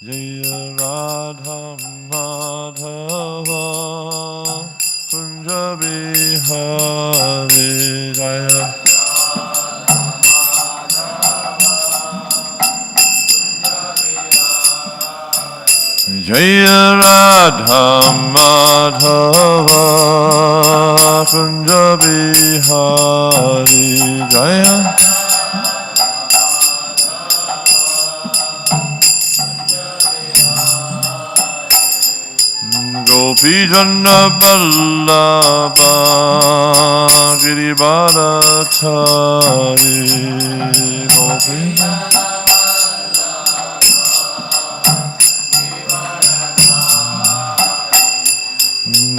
Jaya Radha Madhava Kunja Bihari Jaya Jaya Radha Madhava Kunja Bihari Jaya Gopi Jana Vallabha Girivardhari Gopi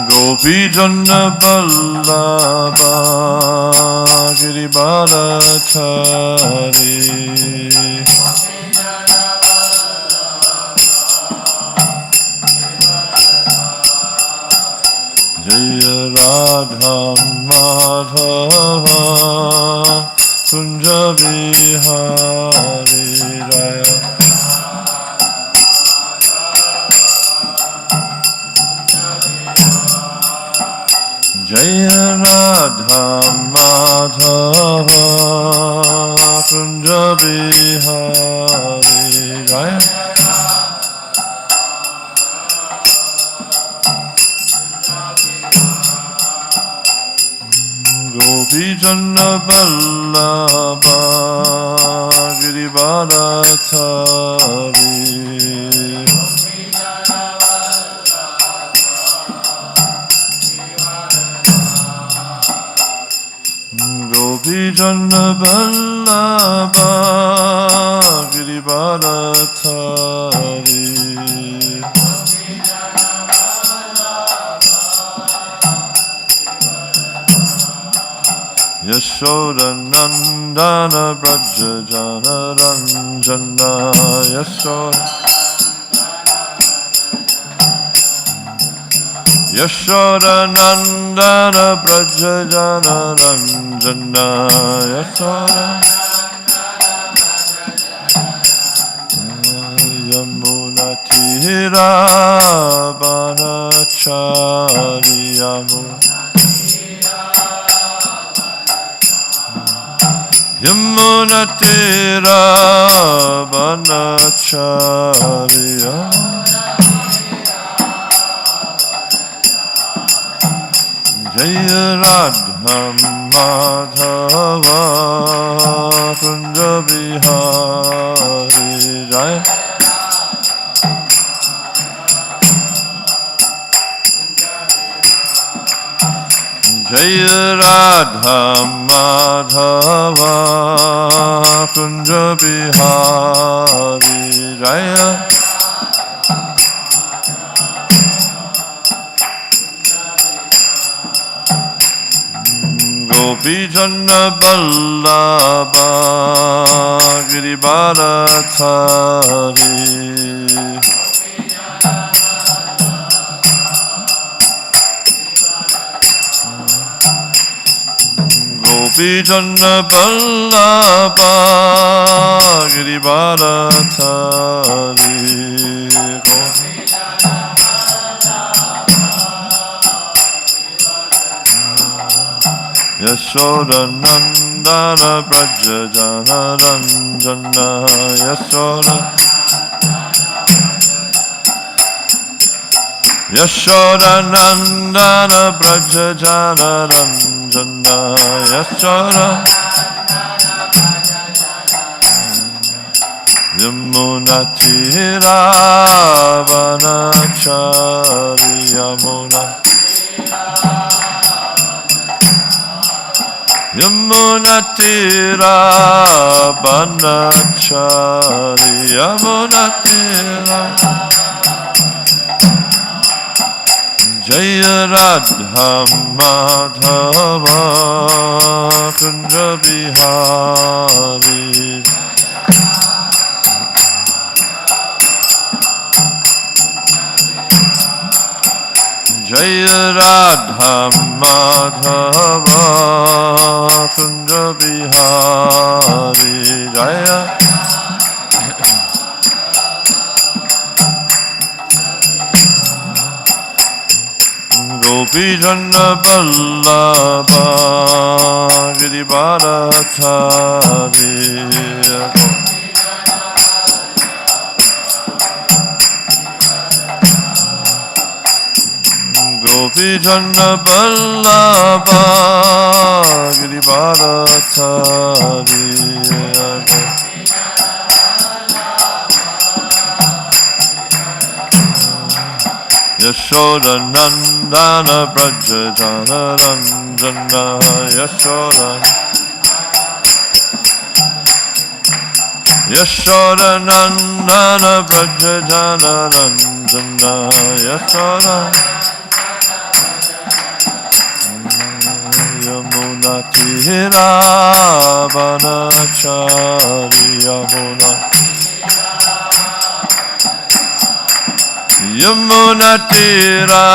Gopi Jana Vallabha Girivardhari Jaya Radha Madhava Kunja Bihari Jaya Jaya Radha Madhava Kunja Bihari Jaya Gopi Jana Vallabha Girivardhari Gopi Jana Vallabha Girivardhari Yashoda Nandana Braja Jana Ranjana Yashoda Nandana Braja Jana Ranjana Yashoda Yamuna Tira Vanachari Yamuna Yamuna Tira Vanacharya Jaya Radha Madhava Kunja Bihari Jaya Jaya Radha Madhava Kunja Bihari Jaya Gopi Jana Vallabha Girivardhari Gopi Jana Vallabha Girivardhari Yashoda Nandana Braja Jana Ranjana Yashoda Nandana Braja Jana Ranjana Yashoda Yamuna Tira Vanachari Yamuna Yamuna Tira Vanachari Yamuna Tira Jaya Radha Madhava Kunja Bihari Jaya Radha Madhava Kunda Bihari Jaya Gopi Janna Vallabha Giribharatari Gopi Janna Vallabha Giribharatari Yashoda Nandana Braja Jana Ranjana Yashoda Yashoda Nandana Braja Jana Ranjana Yashoda Yamuna Tira Vanachari Yamuna Yamuna Tira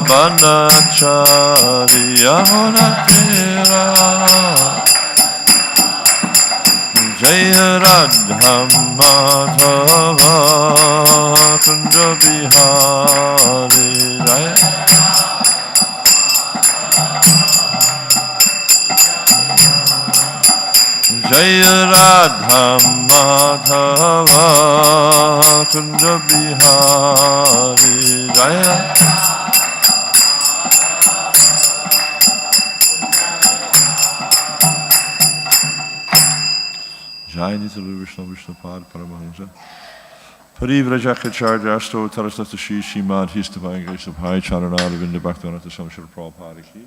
Vanachari Yamuna Tira Jaya Radha Madhava Kunda Bihari Jaya Jaya Radha Madhava Kunda Bihari Jaya Jai Nitya Vishnu Vishnu Pad Paramahansa Parivrajakacharya Asto Tarasnata Shri Srimad His Divine Grace of High Charanada Vinda Bhaktivinoda Swami Srila Prabhupada Ki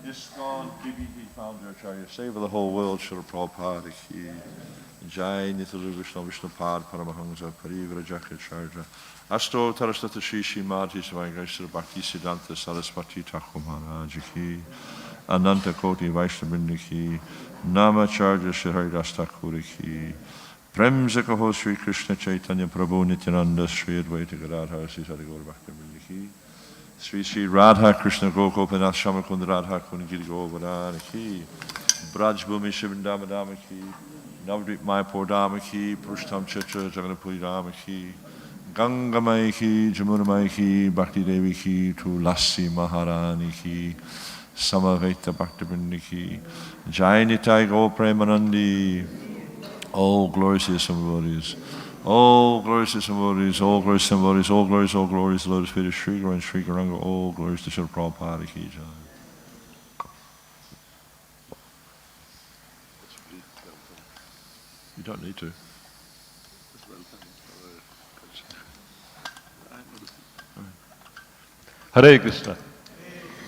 ISKCON DBT Founder Acharya Save the whole world Srila Prabhupada Ki Jai Nitya Vishnu Vishnu Pad Paramahansa Parivrajakacharya Asto Tarasnata Shri Srimad His Divine Grace of Bhakti Siddhanta Saraswati Thakur Maharaj Ki Ananta Koti Vaishnavrinda Ki Namacharya Shri Haridas Thakur Ki Prem se kaho Sri Krishna Chaitanya Prabhu Nityananda Sri Advaita Gadadhar Sri Sadhguru Bhaktivinoda Ki Sri Sri Radha Krishna Gokopanath Shamakund Radha Kundgiri Govardhana Ki Braj Bhumi Shivindama Dama Ki Navadvip Mayapur Dama Ki Purushtam Chitra Jagannathpuri Dama Ki Ganga Mai Ki Jamuna Mai Ki Bhakti Devi Ki Tulasi Maharani Ki Samaveta Bhaktivinoda Ki Jai Nitai Go Premanandi all glorious devotees, all glorious devotees, all glorious devotees, all glorious Lotus feet of Sri Guru and Sri Gauranga, all glorious to Srila Prabhupada Ki Jai. You don't need to. Hare Krishna.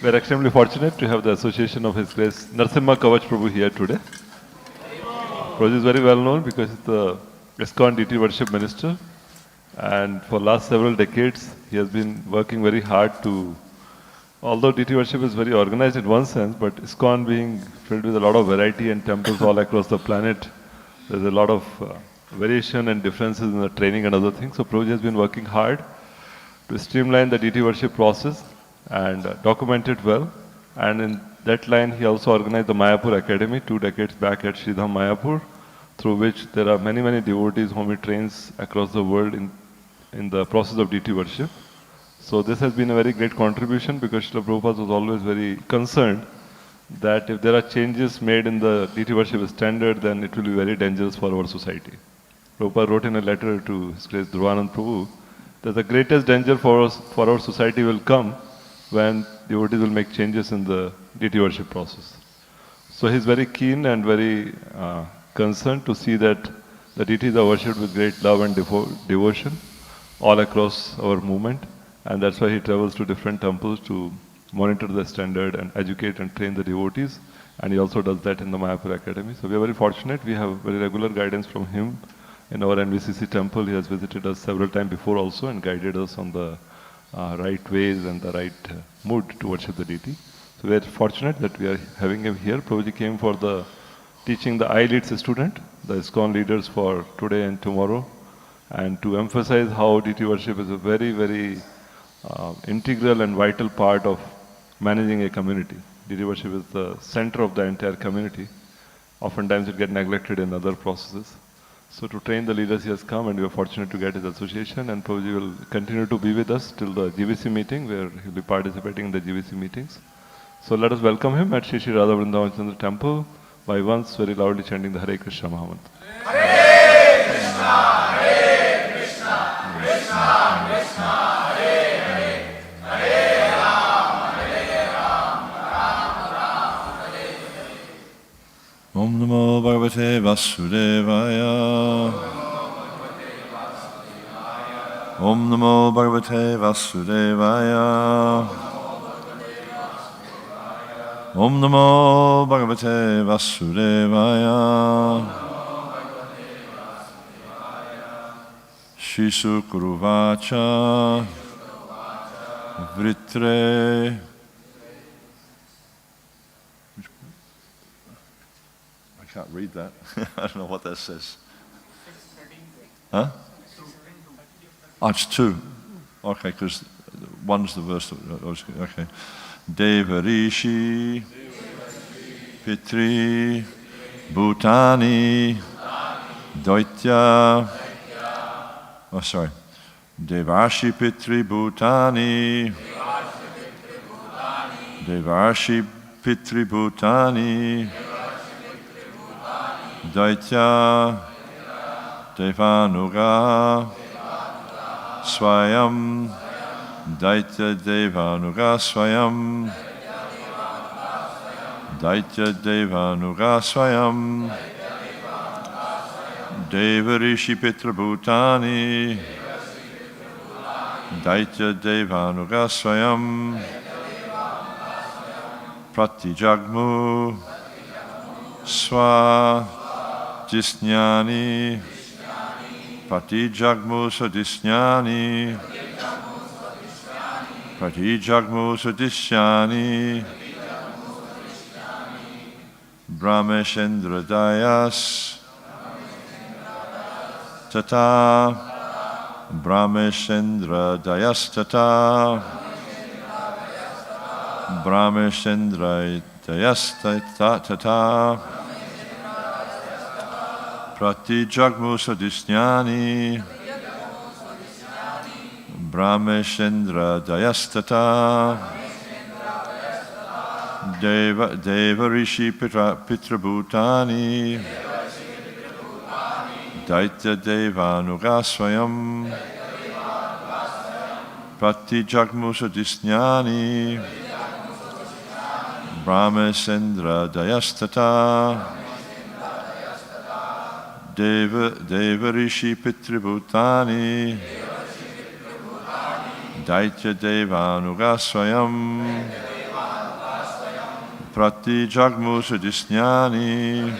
We are extremely fortunate to have the association of His Grace Narsimha Kavach Prabhu here today. Prabhu is very well known because he's the ISKCON DT Worship Minister, and for last several decades he has been working very hard to, although DT Worship is very organized in one sense, but ISKCON being filled with a lot of variety and temples all across the planet, there's a lot of variation and differences in the training and other things. So Prabhu has been working hard to streamline the DT Worship process and document it well. And in that line, he also organized the Mayapur Academy 2 decades back at Sridham Mayapur, through which there are many, many devotees whom he trains across the world in the process of DT worship. So this has been a very great contribution because Srila Prabhupada was always very concerned that if there are changes made in the DT worship standard, then it will be very dangerous for our society. Prabhupada wrote in a letter to His Grace Dhruvanand Prabhu that the greatest danger for our society will come when devotees will make changes in the DT worship process. So he's very keen and very concerned to see that the deities are worshipped with great love and devotion all across our movement, and that's why he travels to different temples to monitor the standard and educate and train the devotees, and he also does that in the Mayapur Academy. So we are very fortunate, we have very regular guidance from him in our NVCC temple. He has visited us several times before also and guided us on the right ways and the right mood to worship the deity. So we are fortunate that we are having him here. Prabhuji came for the teaching the I-Leads student, the ISKCON leaders for today and tomorrow, and to emphasize how deity worship is a very, very integral and vital part of managing a community. Deity worship is the center of the entire community. Oftentimes it gets neglected in other processes. So to train the leaders, he has come, and we are fortunate to get his association, and Prabhuji will continue to be with us till the GVC meeting, where he'll be participating in the GVC meetings. So let us welcome him at Shri Shri Radha Vrindavan Chandra Temple by once very loudly chanting the Hare Krishna Mahamantra. Hare Krishna, Hare Krishna, Krishna Krishna, Hare Hare, Hare Ram, Ram Ram, Hare Hare. Om Namo Bhagavate Vasudevaya. Om Namo Bhagavate Vasudevaya. Om Namo Bhagavate Vasudevaya. Shri Sukuruvacha Vritre. I can't read that. I don't know what that says. Huh? Oh, it's 2. Okay, because one's the verse that I was, okay. Devarishi Pitri Bhutani Daitya. Oh, sorry. Devarshi Pitri Bhutani. Devarshi Pitri Bhutani. Daitya Devanuga Swayam. Daitya Devanuga Swayam. Daitya Devanuga Swayam. Devarishi Pitra Bhutani. Daitya Devanuga Swayam. Pratijagmu Swa Disnyani. Pratijagmu Sadisnyani. Pratijagmu Sadishyani. Brahmeshendra Dayas Tata. Brahmeshendra Dayas Tata. Brahmeshendra Dayas Tata. Pratijagmu Sadisnyani. Brahmeshendra Dayastata. Devarishi Pitra Bhutani. Daitya Devanuga Swayam. Pratijagmu Sadisnyani. Brahmeshendra Dayastata. Devarishi Pitra Bhutani. Daitya Devanuga Swayam. Pratijagmu Sadisnyani.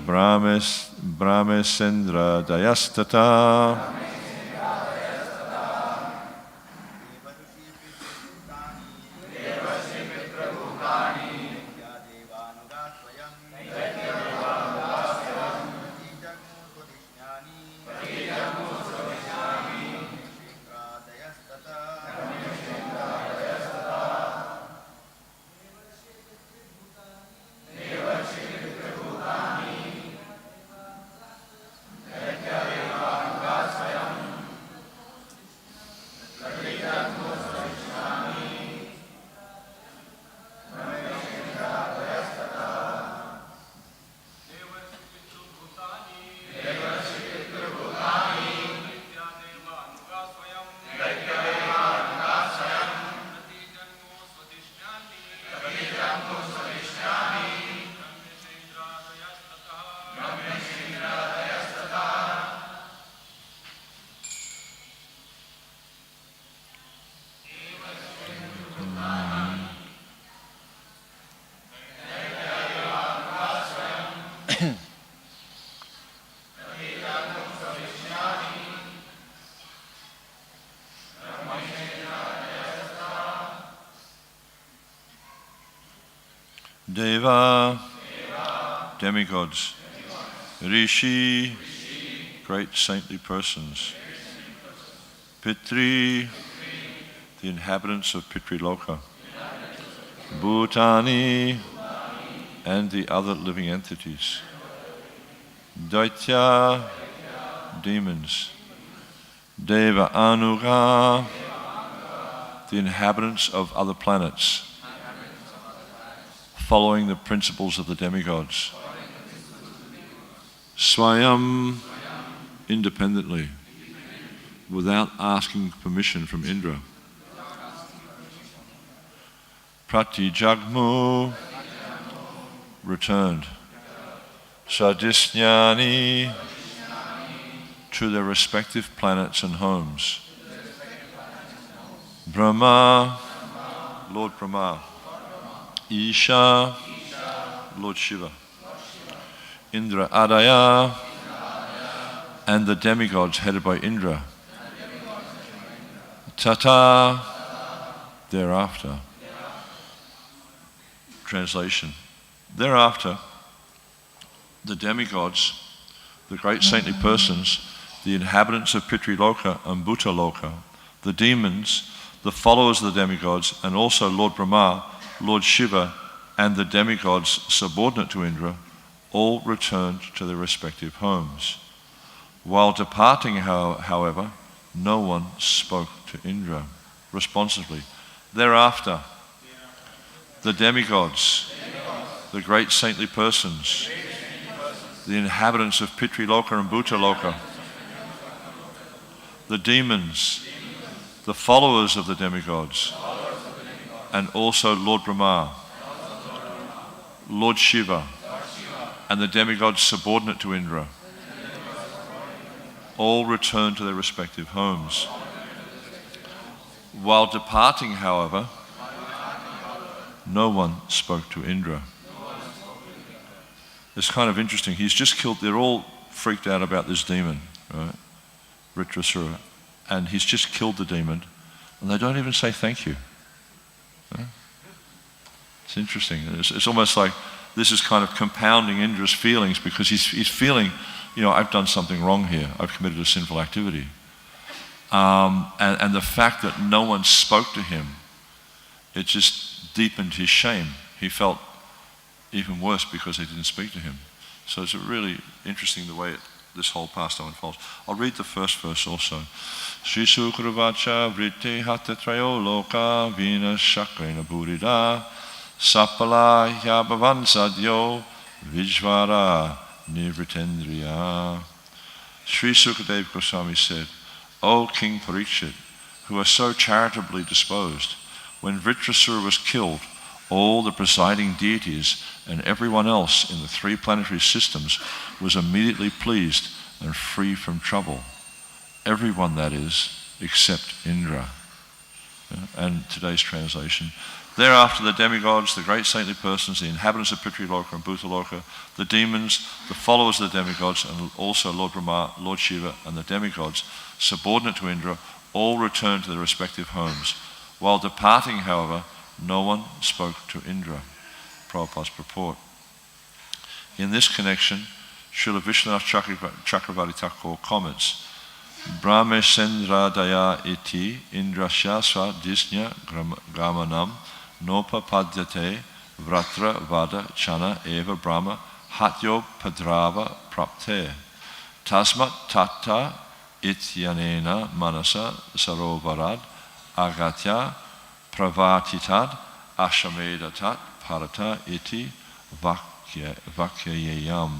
Brahmeshendra Dayastata. Deva, demigods, Rishi, great saintly persons, Pitri, the inhabitants of Pitri Loka, Bhutani, and the other living entities, Daitya, demons, Deva Anuga, the inhabitants of other planets, following the principles of the demigods, Swayam, independently, without asking permission from Indra, Pratijagmu, returned, Sadisnyani, to their respective planets and homes, Brahma, Lord Brahma, Isha, Lord Shiva, Indra Adaya, and the demigods headed by Indra, Tata, thereafter. Translation. Thereafter, the demigods, the great saintly persons, the inhabitants of Pitri Loka and Bhuta Loka, the demons, the followers of the demigods, and also Lord Brahma, Lord Shiva, and the demigods subordinate to Indra, all returned to their respective homes. While departing, however, no one spoke to Indra responsively. Thereafter, the demigods, the great saintly persons, the inhabitants of Pitri Loka and Bhuta Loka, the demons, the followers of the demigods, and also Lord Brahma, Lord Shiva, and the demigods subordinate to Indra, all returned to their respective homes. While departing, however, no one spoke to Indra. It's kind of interesting. He's just killed, they're all freaked out about this demon, right? Vritrasura. And he's just killed the demon, and they don't even say thank you. Right? It's interesting. It's almost like this is kind of compounding Indra's feelings, because he's feeling, I've done something wrong here. I've committed a sinful activity. And the fact that no one spoke to him, it just deepened his shame. He felt even worse because they didn't speak to him. So it's really interesting the way this whole pastime unfolds. I'll read the first verse also. Sri Sukravacha vritte hatatrayo loka vina shakrena burida sapala yabhavan sadyo vijvara nivritendriya. Sri Sukadev Goswami said, O King Parikshit, who are so charitably disposed, when Vritrasura was killed, all the presiding deities and everyone else in the three planetary systems was immediately pleased and free from trouble. Everyone, that is, except Indra. And today's translation. Thereafter the demigods, the great saintly persons, the inhabitants of Pitri Loka and Bhuta Loka, the demons, the followers of the demigods, and also Lord Brahma, Lord Shiva, and the demigods, subordinate to Indra, all returned to their respective homes. While departing, however, no one spoke to Indra. Prabhupada's purport. In this connection, Srila Vishwanath Chakravarti Thakur comments, Brahmesendra daya iti indrasyasva disnya gramanam nopa padyate vratra vada chana eva brahma hatyo padrava prapte tasmat tatta ityanena manasa sarovarad agatya pravatitad ashamedatat parata iti vakyayam.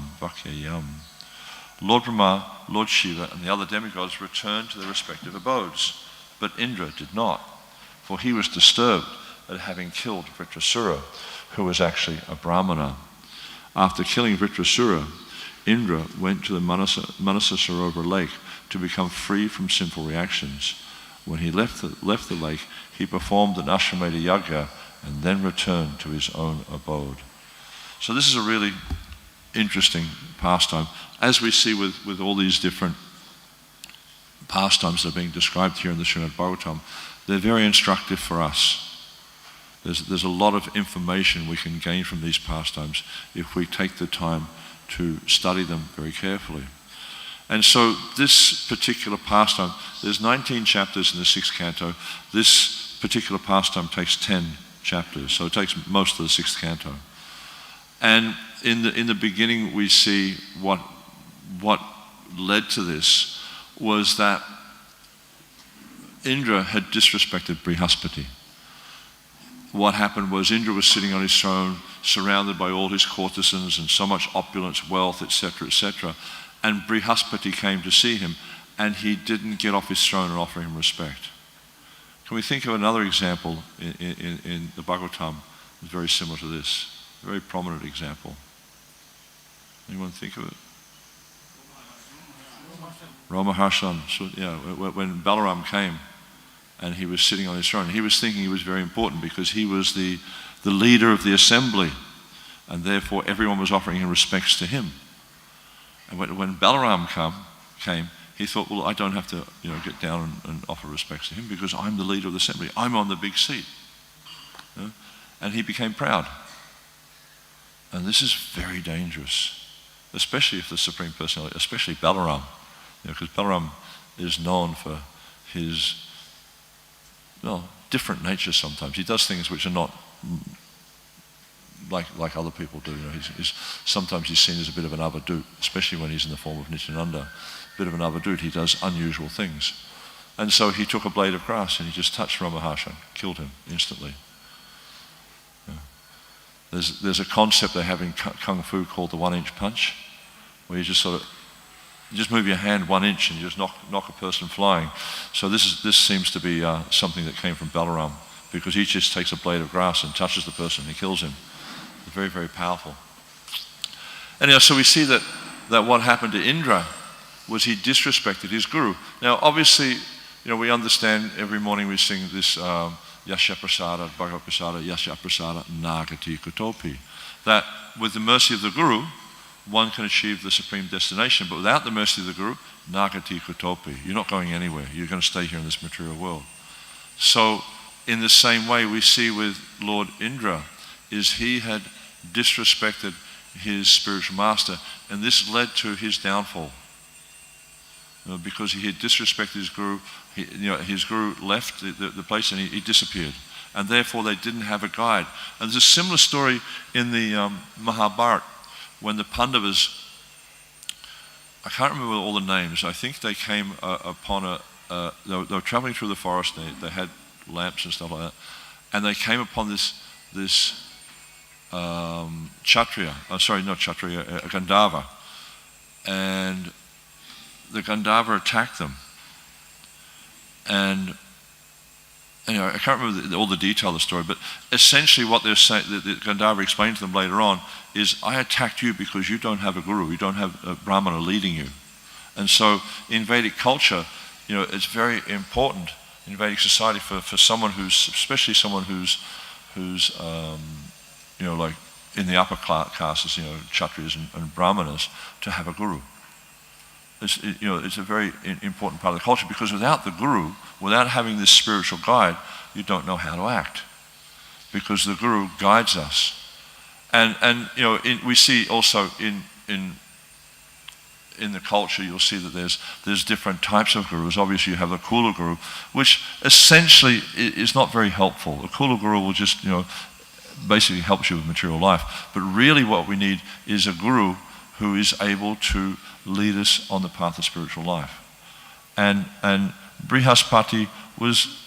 Lord Brahma, Lord Shiva, and the other demigods returned to their respective abodes, but Indra did not, for he was disturbed at having killed Vritrasura, who was actually a Brahmana. After killing Vritrasura, Indra went to the Manasa Sarovar lake to become free from sinful reactions. When he left the lake, he performed an Ashwamedha Yajna and then returned to his own abode. So this is a really interesting pastime. As we see with all these different pastimes that are being described here in the Srimad Bhagavatam, they're very instructive for us. There's a lot of information we can gain from these pastimes if we take the time to study them very carefully. And so this particular pastime, there's 19 chapters in the 6th canto. This particular pastime takes 10 chapters, so it takes most of the 6th canto. And in the beginning, we see what led to this was that Indra had disrespected Brihaspati. What happened was Indra was sitting on his throne, surrounded by all his courtesans and so much opulence, wealth, etc., etc. And Brihaspati came to see him, and he didn't get off his throne and offer him respect. Can we think of another example in the Bhagavatam that's very similar to this? A very prominent example. Anyone think of it? Ramaharshan. So, yeah, when Balaram came and he was sitting on his throne, he was thinking he was very important because he was the leader of the assembly, and therefore everyone was offering him respects to him. And when Balaram came, he thought, well, I don't have to get down and offer respects to him because I'm the leader of the assembly. I'm on the big seat. And he became proud. And this is very dangerous, especially if the Supreme Personality, especially Balaram, because Balaram is known for his different nature sometimes. He does things which are not like other people do. Sometimes he's seen as a bit of an avadut, especially when he's in the form of Nityananda. A bit of an avadut, he does unusual things. And so he took a blade of grass and he just touched Ramaharshan, killed him instantly. There's a concept they have in Kung Fu called the 1-inch punch, where you just just move your hand 1 inch and you just knock a person flying. So this seems to be something that came from Balaram, because he just takes a blade of grass and touches the person and he kills him. It's very, very powerful. Anyhow, so we see that what happened to Indra was he disrespected his guru. Now, obviously, we understand every morning we sing this Yasha Prasada, Bhagavad Prasada, Yasha Prasada, Nagati Kotopi. That with the mercy of the guru, one can achieve the supreme destination, but without the mercy of the guru, Nagati Kotopi. You're not going anywhere. You're going to stay here in this material world. So, in the same way, we see with Lord Indra, is he had disrespected his spiritual master, and this led to his downfall. Because he had disrespected his guru, his guru left the place and he disappeared. And therefore they didn't have a guide. And there's a similar story in the Mahabharata, when the Pandavas, I can't remember all the names, I think they came upon they were traveling through the forest, they had lamps and stuff like that, and they came upon this Kshatriya, a Gandharva, and the Gandharva attacked them. And anyway, I can't remember all the detail of the story, but essentially what they're saying, the Gandharva explained to them later on, is I attacked you because you don't have a guru, you don't have a brahmana leading you. And so in Vedic culture, it's very important in Vedic society for someone especially someone who's like in the upper classes, Kshatriyas and Brahmanas, to have a guru. It's a very important part of the culture, because without the guru, without having this spiritual guide, you don't know how to act, because the guru guides us. And we see also in the culture, you'll see that there's different types of gurus. Obviously, you have the Kula guru, which essentially is not very helpful. The Kula guru will just basically helps you with material life. But really, what we need is a guru who is able to lead us on the path of spiritual life. And Brihaspati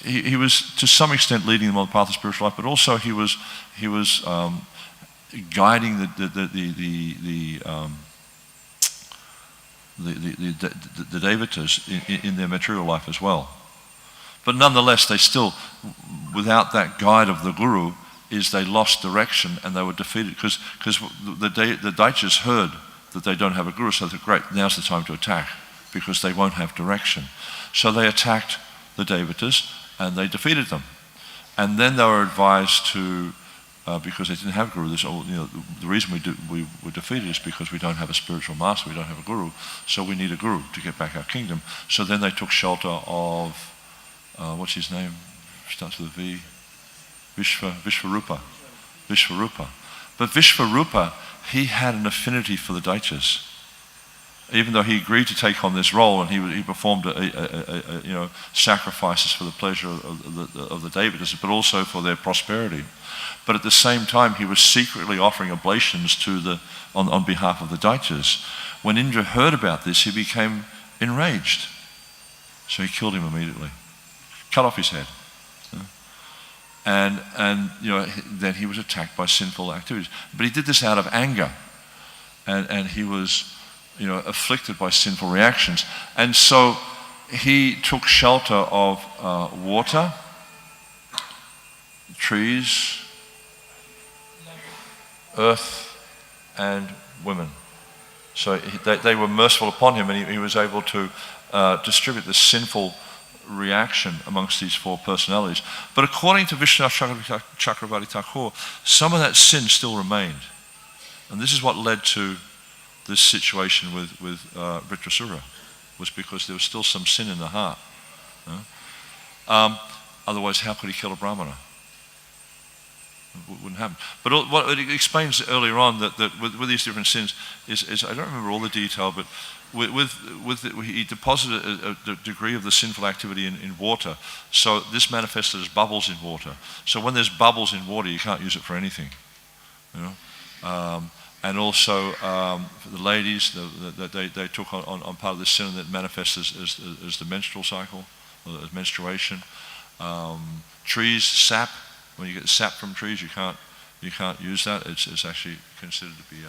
he was to some extent leading them on the path of spiritual life, but also he was guiding the devatas in their material life as well. But nonetheless, they still, without that guide of the guru, they lost direction and they were defeated, because the Daityas heard that they don't have a guru, so they're great, now's the time to attack, because they won't have direction. So they attacked the Devatas and they defeated them. And then they were advised to, because they didn't have a guru, the reason we were defeated is because we don't have a spiritual master, we don't have a guru, so we need a guru to get back our kingdom. So then they took shelter of, what's his name? Starts with a V. Vishvarupa. But Vishvarupa, he had an affinity for the Daityas. even though he agreed to take on this role, and he performed sacrifices for the pleasure of the Devatas, but also for their prosperity. But at the same time, he was secretly offering oblations on behalf of the Daityas. When Indra heard about this, he became enraged. So he killed him immediately, cut off his head. And then he was attacked by sinful activities. But he did this out of anger, and he was afflicted by sinful reactions. And so he took shelter of water, trees, earth, and women. So they were merciful upon him, and he was able to distribute this sinful reaction amongst these four personalities. But according to Vishwanath Chakravarti Thakur, some of that sin still remained. And this is what led to this situation with Vritrasura, was because there was still some sin in the heart. Otherwise, how could he kill a Brahmana? It wouldn't happen. But what it explains earlier on that with these different sins is I don't remember all the detail, but he deposited a degree of the sinful activity in water. So this manifested as bubbles in water. So when there's bubbles in water, you can't use it for anything. And also for the ladies, they took on part of the sin that manifests as the menstrual cycle, or as menstruation. Trees, sap. When you get sap from trees, you can't use that. It's actually considered to be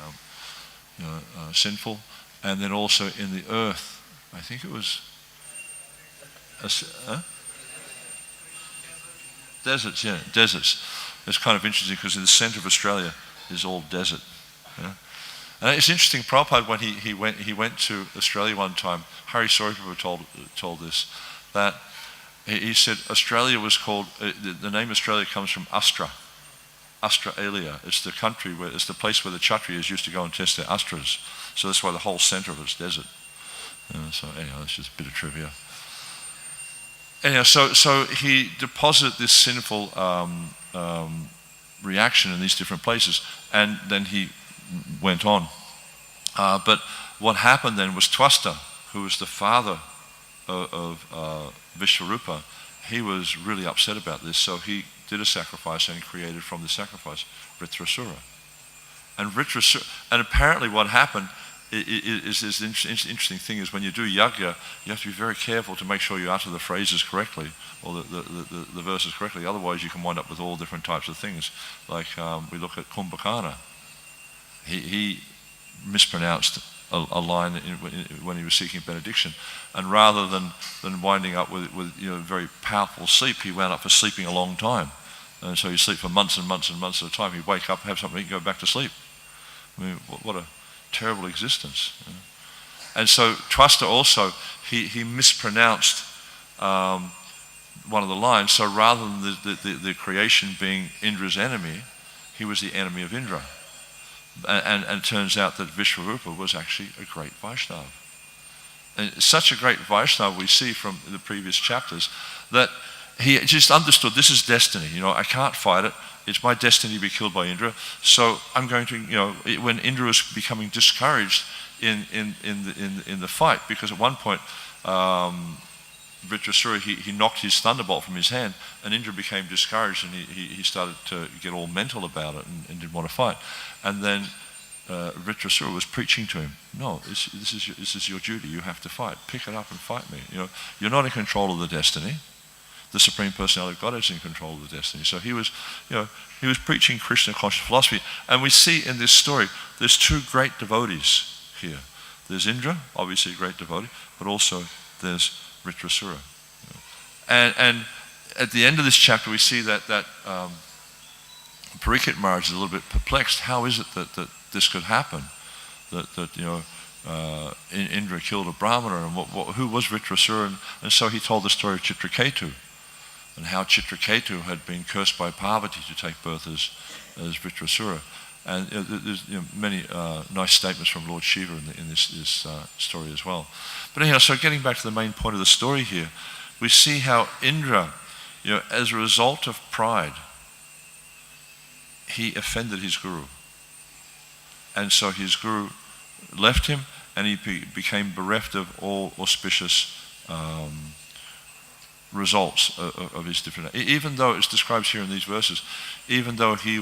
sinful. And then also in the earth, I think it was deserts. Yeah, deserts. It's kind of interesting because in the centre of Australia is all desert. Yeah? And it's interesting. Prabhupada, when he went to Australia one time, Hare Prabhu told this, that he said Australia was called, the name Australia comes from Astra, Australia. It's the country it's the place where the Kshatriyas used to go and test their astras. So that's why the whole centre of it's desert. So anyhow, that's just a bit of trivia. Anyhow, so he deposited this sinful reaction in these different places, and then he went on. But what happened then was Twasta, who was the father of Vishwarupa, he was really upset about this, so he did a sacrifice and created from the sacrifice Vritrasura. And apparently what happened is this interesting thing is when you do yajna, you have to be very careful to make sure you utter the phrases correctly, or the verses correctly, otherwise you can wind up with all different types of things. Like we look at Kumbhakarna. He mispronounced a line when he was seeking benediction, and rather than winding up with very powerful sleep, he wound up for sleeping a long time, and so he sleep for months and months and months at a time. He'd wake up, have something, and go back to sleep. I mean, what a terrible existence. And so Twasta also, he mispronounced one of the lines. So rather than the creation being Indra's enemy, he was the enemy of Indra. And it turns out that Vishwarupa was actually a great Vaishnava. And such a great Vaishnava we see from the previous chapters, that he just understood this is destiny. I can't fight it. It's my destiny to be killed by Indra. So I'm going to, when Indra was becoming discouraged in the fight, because at one point Vritrasura, he knocked his thunderbolt from his hand, and Indra became discouraged, and he started to get all mental about it and didn't want to fight. And then Vritrasura was preaching to him, no, this is your duty, you have to fight. Pick it up and fight me. You're not in control of the destiny. The Supreme Personality of God is in control of the destiny. So he was preaching Krishna conscious philosophy. And we see in this story, there's two great devotees here. There's Indra, obviously a great devotee, but also there's Vritrasura. And at the end of this chapter, we see that Parikshit Maharaj is a little bit perplexed. How is it that this could happen? That Indra killed a Brahmana, and who was Vritrasura? And so he told the story of Chitraketu, and how Chitraketu had been cursed by Parvati to take birth as Vritrasura. And there's many nice statements from Lord Shiva in this story as well. But anyhow, so getting back to the main point of the story here, we see how Indra, as a result of pride, he offended his guru. And so his guru left him, and he became bereft of all auspicious results of his different. Even though it's described here in these verses, even though he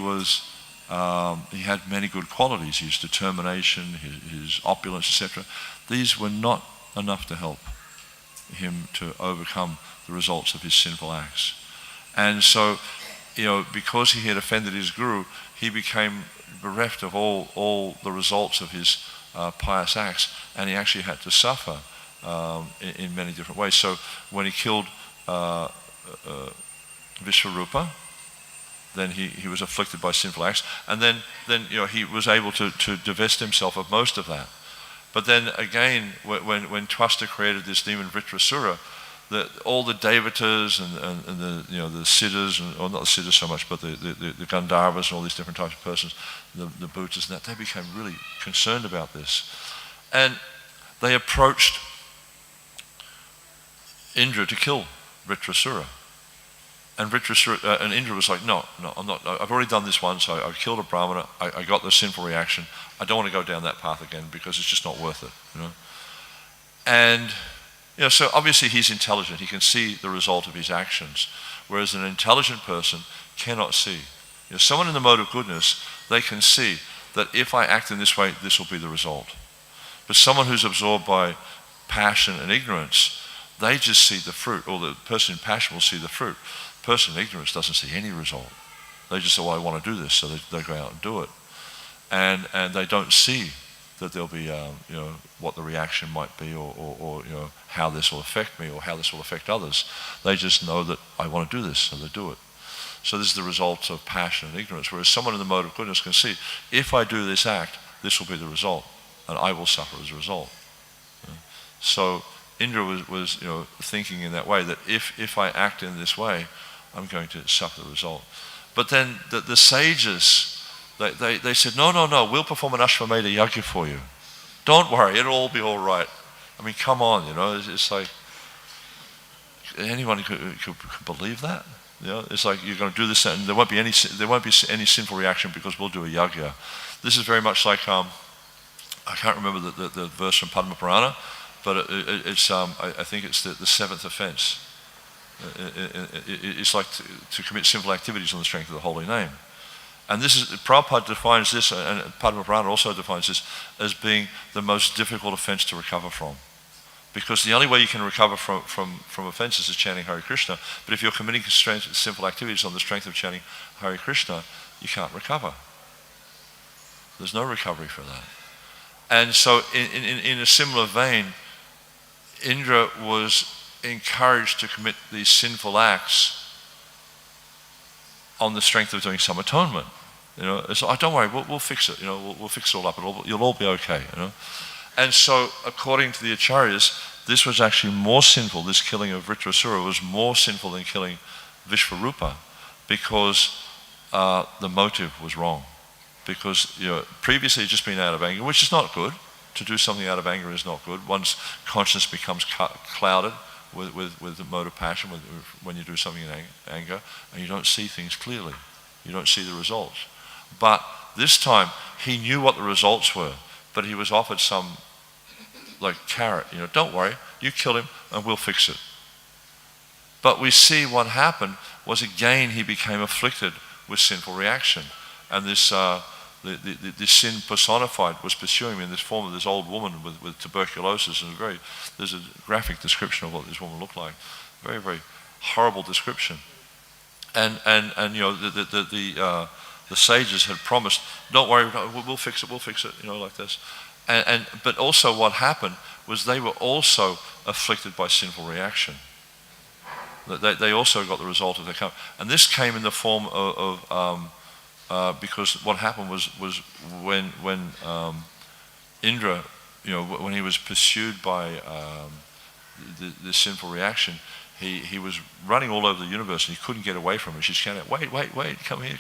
had many good qualities, his determination, his opulence, etc., these were not enough to help him to overcome the results of his sinful acts. And so, because he had offended his guru, he became bereft of all the results of his pious acts, and he actually had to suffer in many different ways. So when he killed Vishvarupa, then he was afflicted by sinful acts, and then he was able to divest himself of most of that. But then again, when Twasta created this demon Vritrasura, all the Devatas and the Siddhas, or not the Siddhas so much, but the Gandharvas and all these different types of persons, the Bhutas and that, they became really concerned about this. And they approached Indra to kill Vritrasura. And Indra was like, no, I'm not. I've already done this once. I killed a Brahmana. I got the sinful reaction. I don't want to go down that path again because it's just not worth it. And so obviously he's intelligent. He can see the result of his actions, whereas an intelligent person cannot see. Someone in the mode of goodness, they can see that if I act in this way, this will be the result. But someone who's absorbed by passion and ignorance, they just see the fruit, or the person in passion will see the fruit. The person in ignorance doesn't see any result. They just say, well, I want to do this, so they go out and do it. And they don't see that there'll be, what the reaction might be, or how this will affect me, or how this will affect others. They just know that I want to do this, so they do it. So this is the result of passion and ignorance, whereas someone in the mode of goodness can see, if I do this act, this will be the result, and I will suffer as a result. So Indra was thinking in that way, that if I act in this way, I'm going to suffer the result. But then the sages, they said, no, we'll perform an Ashwamedha yajna for you. Don't worry, it'll all be all right. I mean, come on, it's like, anyone could believe that? It's like, you're going to do this, and there won't be any sinful reaction because we'll do a yajna. This is very much like, I can't remember the verse from Padma Purana, but it's I think it's the seventh offense. It's like to commit sinful activities on the strength of the holy name. And Prabhupada defines this, and Padma Purana also defines this, as being the most difficult offense to recover from. Because the only way you can recover from offenses is chanting Hare Krishna. But if you're committing sinful activities on the strength of chanting Hare Krishna, you can't recover. There's no recovery for that. And so in a similar vein, Indra was encouraged to commit these sinful acts on the strength of doing some atonement. It's like, don't worry, we'll fix it. We'll fix it all up. You'll all be okay. And so, according to the acharyas, this was actually more sinful. This killing of Vritrasura was more sinful than killing Vishvarupa, because the motive was wrong. Because previously it's just been out of anger, which is not good. To do something out of anger is not good. One's conscience becomes clouded with the mode of passion when you do something in anger, and you don't see things clearly. You don't see the results. But this time, he knew what the results were, but he was offered some carrot. Don't worry, you kill him and we'll fix it. But we see what happened was, again, he became afflicted with sinful reaction. And this sin personified was pursuing him in this form of this old woman with tuberculosis, and there's a graphic description of what this woman looked like. Very, very horrible description. And the sages had promised, don't worry, we'll fix it, like this. But also what happened was they were also afflicted by sinful reaction. They also got the result of their karma. And this came in the form of because what happened was when Indra, when he was pursued by the sinful reaction, he was running all over the universe and he couldn't get away from it. She's kind of, wait, come here,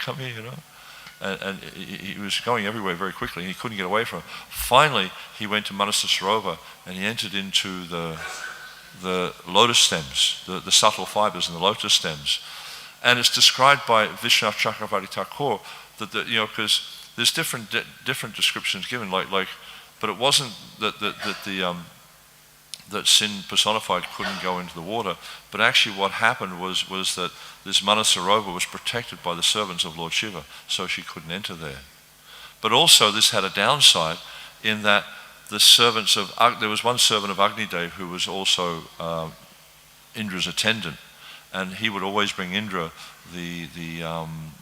And he was going everywhere very quickly and he couldn't get away from it. Finally, he went to Manasa Sarovar and he entered into the lotus stems, the subtle fibers in the lotus stems. And it's described by Vishwanath Chakravarti Thakur that because there's different descriptions given, like But it wasn't that that sin personified couldn't go into the water, but actually what happened was that this Manasarovar was protected by the servants of Lord Shiva, so she couldn't enter there. But also this had a downside in that the servants of there was one servant of Agnidev who was also Indra's attendant, and he would always bring Indra the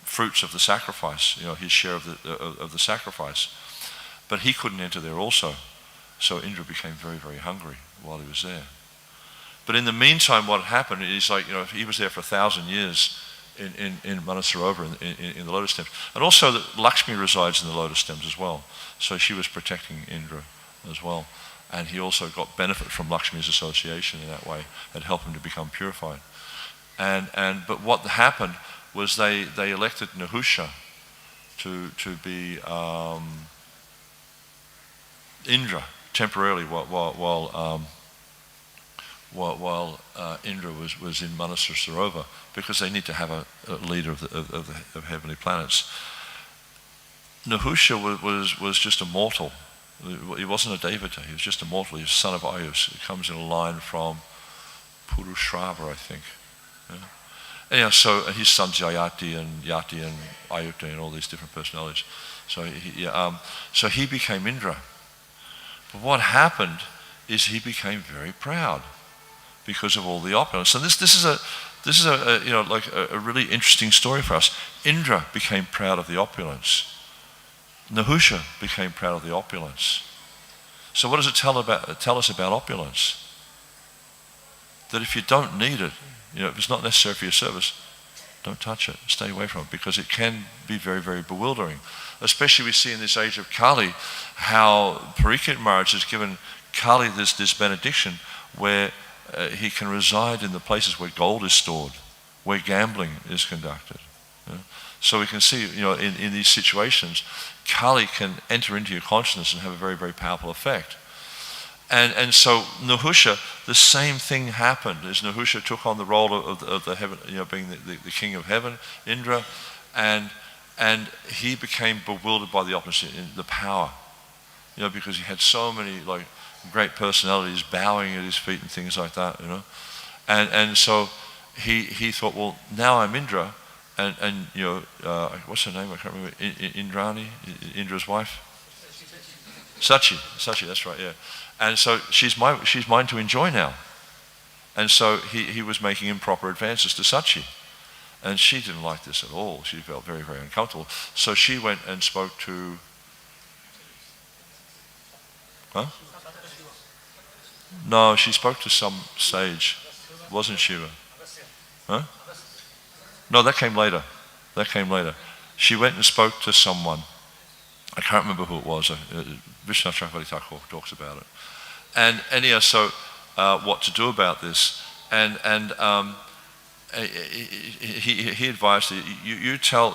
fruits of the sacrifice, his share of the sacrifice. But he couldn't enter there also, so Indra became very, very hungry while he was there. But in the meantime, what happened is he was there for 1,000 years in Manasarovar, in the lotus stems. And also that Lakshmi resides in the lotus stems as well. So she was protecting Indra as well. And he also got benefit from Lakshmi's association in that way. It helped him to become purified. But what happened was they elected Nahusha to be Indra temporarily while Indra was in Manasarovar, because they need to have a leader of heavenly planets. Nahusha was just a mortal. He wasn't a devata. He was just a mortal. He was son of Ayus. It comes in a line from Purushrava, I think. Yeah. So his sons Yati and Ayuta and all these different personalities. So he became Indra. But what happened is he became very proud because of all the opulence. And this is a really interesting story for us. Indra became proud of the opulence. Nahusha became proud of the opulence. So what does it tell us about opulence? That if you don't need it, if it's not necessary for your service, don't touch it. Stay away from it, because it can be very, very bewildering. Especially we see in this age of Kali how Parikshit Maharaj has given Kali this benediction where he can reside in the places where gold is stored, where gambling is conducted. So we can see, in these situations, Kali can enter into your consciousness and have a very, very powerful effect. And so Nahusha, the same thing happened as Nahusha took on the role of the heaven, being the king of heaven, Indra, and he became bewildered by the opposite, in the power, because he had so many great personalities bowing at his feet and things like that, and so he thought, well, now I'm Indra, and what's her name? I can't remember. Indrani, Indra's wife, Sachi, that's right, yeah. And so she's mine to enjoy now. And so he was making improper advances to Sachi. And she didn't like this at all. She felt very, very uncomfortable. So she went and spoke to... Huh? No, she spoke to some sage. It wasn't Shiva. Huh? No, that came later. She went and spoke to someone. I can't remember who it was. Vishnu Chakravarti Thakur talks about it. And anyhow, so what to do about this? And he advised that you tell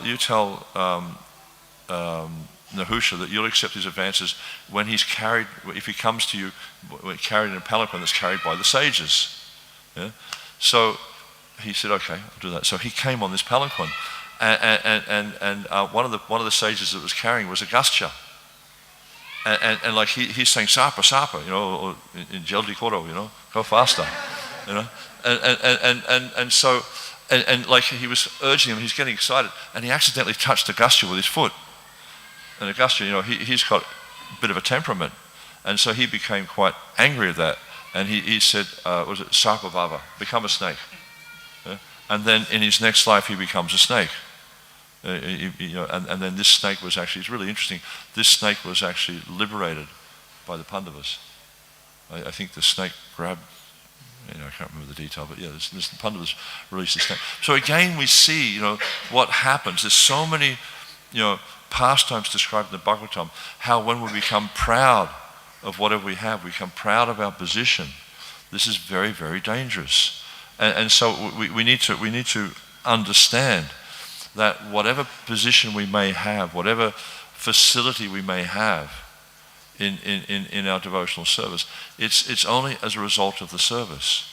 Nahusha that you'll accept his advances when he's carried, if he comes to you carried in a palanquin that's carried by the sages. Yeah? So he said, okay, I'll do that. So he came on this palanquin, and one of the sages that was carrying was Agastya. And he's saying Sapa, or in Jaldi Koro, go faster, and so he was urging him, he's getting excited, and he accidentally touched Agastya with his foot. And Agastya, he's got a bit of a temperament, and so he became quite angry at that, and he said, was it Sapa Baba, become a snake, and then in his next life he becomes a snake. And then this snake was actually, it's really interesting, this snake was actually liberated by the Pandavas. I think the snake grabbed, I can't remember the detail, but yeah, the Pandavas released the snake. So again we see, what happens. There's so many, pastimes described in the Bhagavatam, how when we become proud of whatever we have, we become proud of our position. This is very, very dangerous. And so we need to understand that whatever position we may have, whatever facility we may have in our devotional service, it's only as a result of the service.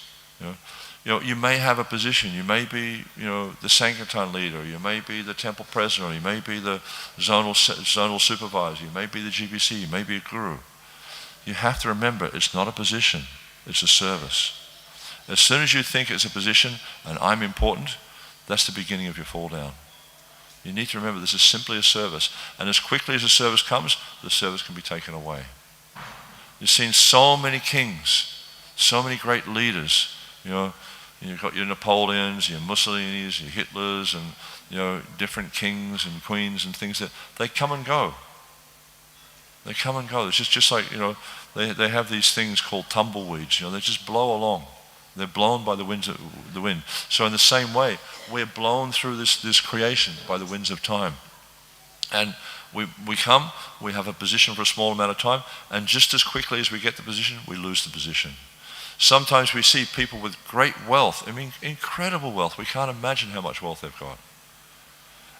You may have a position. You may be, the Sankirtan leader. You may be the temple president. You may be the zonal supervisor. You may be the GBC. You may be a guru. You have to remember, it's not a position, it's a service. As soon as you think it's a position and I'm important, that's the beginning of your fall down. You need to remember this is simply a service. And as quickly as the service comes, the service can be taken away. You've seen so many kings, so many great leaders. You've got your Napoleons, your Mussolinis, your Hitlers, and different kings and queens and things that they come and go. They come and go. It's just like, they have these things called tumbleweeds. They just blow along. They're blown by the winds of the wind. So in the same way, we're blown through this creation by the winds of time. And we come, we have a position for a small amount of time, and just as quickly as we get the position, we lose the position. Sometimes we see people with great wealth, incredible wealth. We can't imagine how much wealth they've got.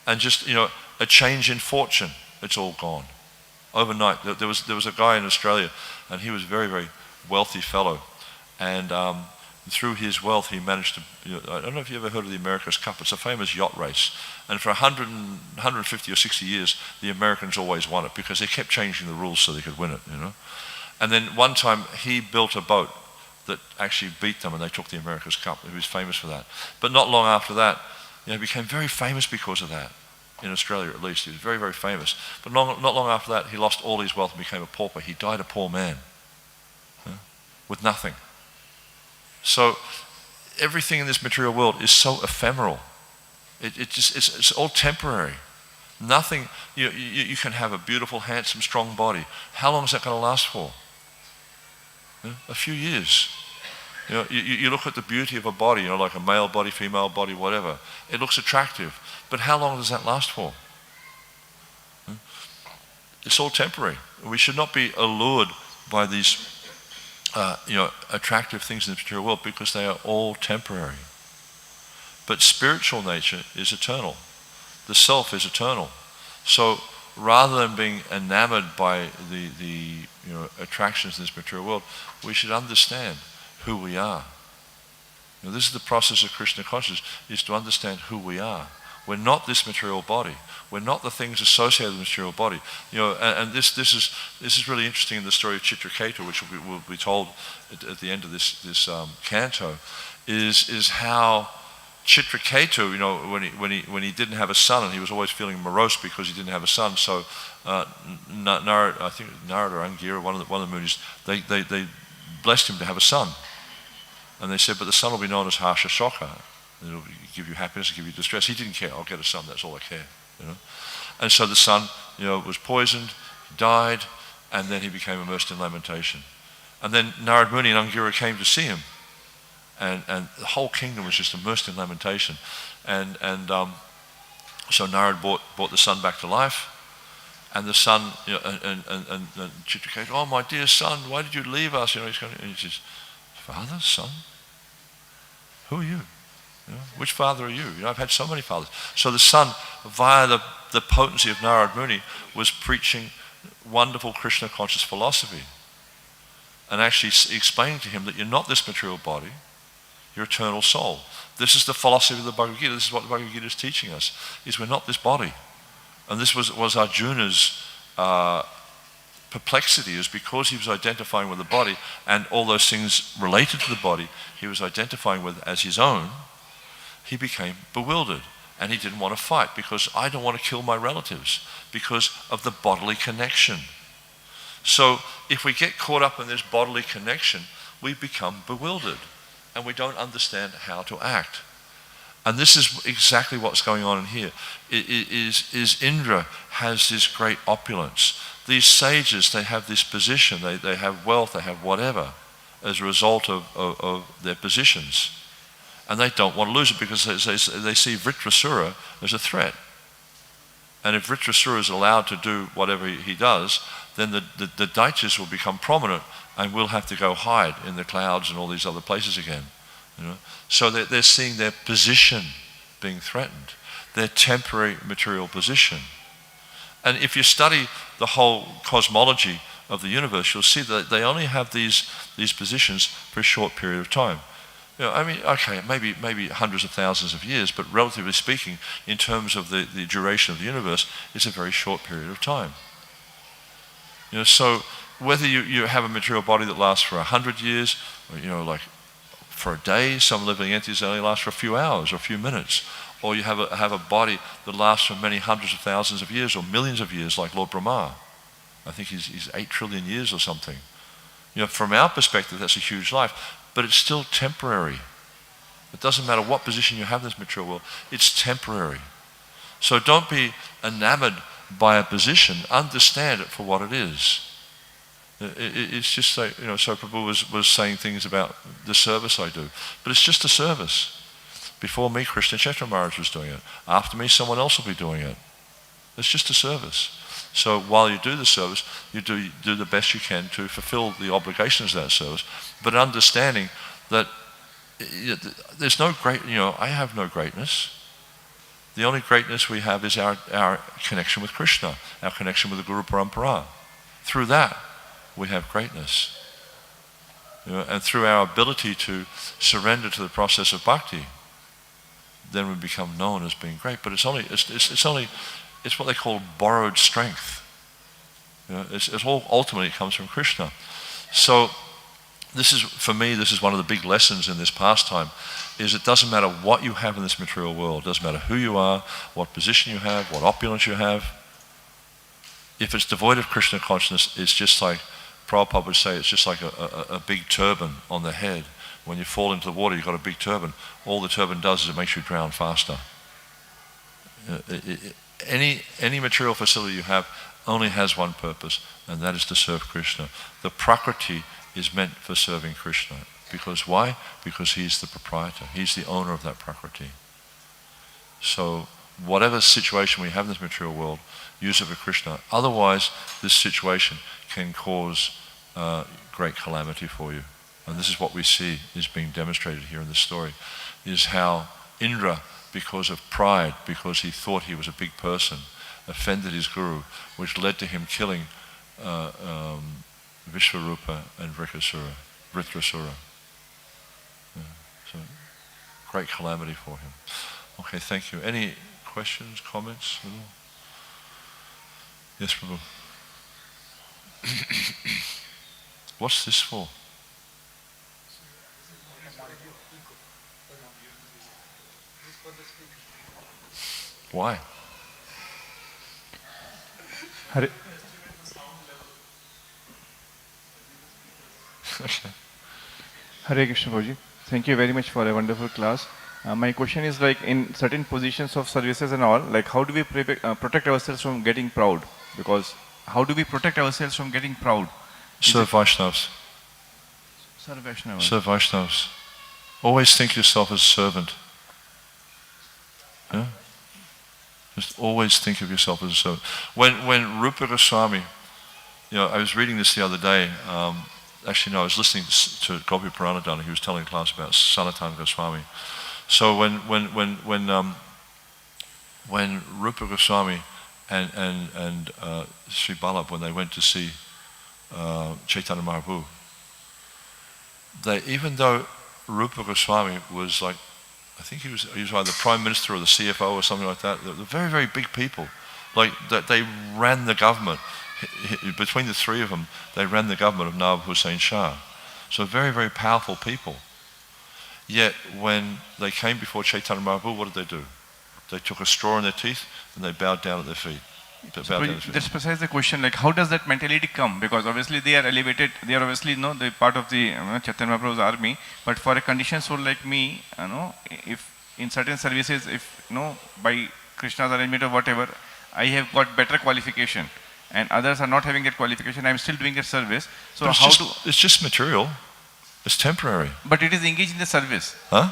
And just, a change in fortune, it's all gone. Overnight, there was a guy in Australia, and he was a very, very wealthy fellow. And through his wealth, he managed to, I don't know if you ever heard of the America's Cup. It's a famous yacht race. And for 150 or 60 years, the Americans always won it because they kept changing the rules so they could win it, And then one time, he built a boat that actually beat them, and they took the America's Cup. He was famous for that. But not long after that, he became very famous because of that. In Australia, at least. He was very, very famous. But not long after that, he lost all his wealth and became a pauper. He died a poor man with nothing. So everything in this material world is so ephemeral. It's all temporary. Nothing. You can have a beautiful, handsome, strong body. How long is that going to last for? A few years. You look at the beauty of a body, like a male body, female body, whatever. It looks attractive. But how long does that last for? It's all temporary. We should not be allured by these, attractive things in the material world because they are all temporary. But spiritual nature is eternal. The self is eternal. So rather than being enamored by the attractions in this material world, we should understand who we are. This is the process of Krishna consciousness, is to understand who we are. We're not this material body. We're not the things associated with the material body. And this is really interesting in the story of Chitraketu, which will be told at the end of this canto, is how Chitraketu, when he didn't have a son, and he was always feeling morose because he didn't have a son. So Narad, I think Narad or Angira, one of the Munis, they blessed him to have a son, and they said, but the son will be known as Harsha Shoka. It'll give you happiness, give you distress. He didn't care. I'll get a son. That's all I care. And so the son, was poisoned, died, and then he became immersed in lamentation. And then Narad Muni and Angira came to see him, and the whole kingdom was just immersed in lamentation. And so Narad brought the son back to life, and the son, and Chitraketu, oh my dear son, why did you leave us? And he says, father, son, who are you? Which father are you? I've had so many fathers. So the son, via the potency of Narad Muni, was preaching wonderful Krishna conscious philosophy, and actually explaining to him that you're not this material body, you're eternal soul. This is the philosophy of the Bhagavad Gita. This is what the Bhagavad Gita is teaching us, is we're not this body. And this was Arjuna's perplexity, is because he was identifying with the body, and all those things related to the body he was identifying with as his own. He became bewildered, and he didn't want to fight because I don't want to kill my relatives because of the bodily connection. So if we get caught up in this bodily connection, we become bewildered and we don't understand how to act. And this is exactly what's going on in here. Is Indra has this great opulence. These sages, they have this position, they have wealth, they have whatever as a result of their positions. And they don't want to lose it because they see Vritrasura as a threat. And if Vritrasura is allowed to do whatever he does, then the Daityas will become prominent and will have to go hide in the clouds and all these other places again. So they're seeing their position being threatened, their temporary material position. And if you study the whole cosmology of the universe, you'll see that they only have these positions for a short period of time. Okay, maybe hundreds of thousands of years, but relatively speaking, in terms of the duration of the universe, it's a very short period of time. So whether you have a material body that lasts for 100 years, or like for a day, some living entities only last for a few hours or a few minutes, or you have a body that lasts for many hundreds of thousands of years or millions of years, like Lord Brahma. I think he's 8 trillion years or something. From our perspective, that's a huge life, but it's still temporary. It doesn't matter what position you have in this material world, it's temporary. So don't be enamored by a position, understand it for what it is. It's just like, so Prabhu was saying things about the service I do, but it's just a service. Before me, Krishna Chaitanya Maharaj was doing it. After me, someone else will be doing it. It's just a service. So while you do the service, you do the best you can to fulfill the obligations of that service, but understanding that there's no great, I have no greatness. The only greatness we have is our connection with Krishna, our connection with the Guru Parampara. Through that, we have greatness. And through our ability to surrender to the process of bhakti, then we become known as being great. But it's what they call borrowed strength. It's all ultimately comes from Krishna. So for me, this is one of the big lessons in this pastime, is it doesn't matter what you have in this material world, it doesn't matter who you are, what position you have, what opulence you have. If it's devoid of Krishna consciousness, it's just like, Prabhupada would say, it's just like a big turban on the head. When you fall into the water, you've got a big turban. All the turban does is it makes you drown faster. Any material facility you have only has one purpose, and that is to serve Krishna. The Prakriti is meant for serving Krishna. Because why? Because he's the proprietor. He's the owner of that Prakriti. So whatever situation we have in this material world, use it for Krishna. Otherwise, this situation can cause great calamity for you. And this is what we see is being demonstrated here in this story, is how Indra, because of pride, because he thought he was a big person, offended his guru, which led to him killing Vishvarupa and Vritrasura. So, great calamity for him. Okay, thank you. Any questions, comments at all? Yes, Prabhu. What's this for? Why? Hare. Hare Krishna Prabhuji. Thank you very much for a wonderful class. My question is, like, in certain positions of services and all, like, how do we protect ourselves from getting proud? Because how do we protect ourselves from getting proud? Serve Vaishnavas. Serve Vaishnavas. Serve Vaishnavas. Always think yourself as a servant. Yeah? Just always think of yourself as a servant. When Rupa Goswami, I was reading this the other day. Actually, no, I was listening to Gopi Pranadana. He was telling a class about Sanatana Goswami. So when Rupa Goswami and Sri Ballabh, when they went to see Chaitanya Mahaprabhu, even though Rupa Goswami was like, I think he was either the Prime Minister or the CFO or something like that. They're very, very big people. Like, they ran the government. Between the three of them, they ran the government of Nawab Hussain Shah. So very, very powerful people. Yet when they came before Chaitanya Mahaprabhu, what did they do? They took a straw in their teeth and they bowed down at their feet. That's precisely the question, like, how does that mentality come? Because obviously they are elevated, they are obviously they're part of the Chaitanya Mahaprabhu's army, but for a conditioned soul like me, if in certain services, if by Krishna's arrangement or whatever, I have got better qualification and others are not having that qualification, I am still doing that service. So it's just material. It's temporary. But it is engaged in the service. Huh?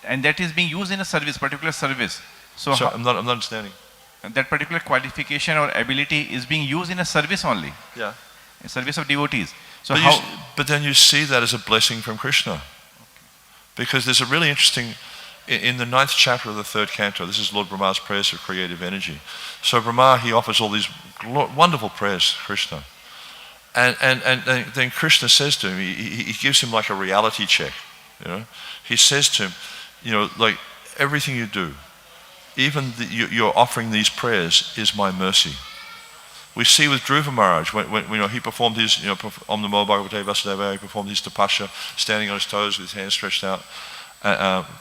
And that is being used in a service, particular service. So I'm not understanding. That particular qualification or ability is being used in a service only. Yeah. A service of devotees. So but then you see that as a blessing from Krishna. Okay. Because there's a really interesting, in the 9th chapter of the 3rd canto, this is Lord Brahma's prayers for creative energy. So Brahma, he offers all these wonderful prayers to Krishna. And then Krishna says to him, he gives him like a reality check. He says to him, like, everything you do, even you're offering these prayers is my mercy. We see with Dhruva Maharaj, when he performed his, Om Namo Bhagavate Vasudevaya, he performed his tapasya, standing on his toes with his hands stretched out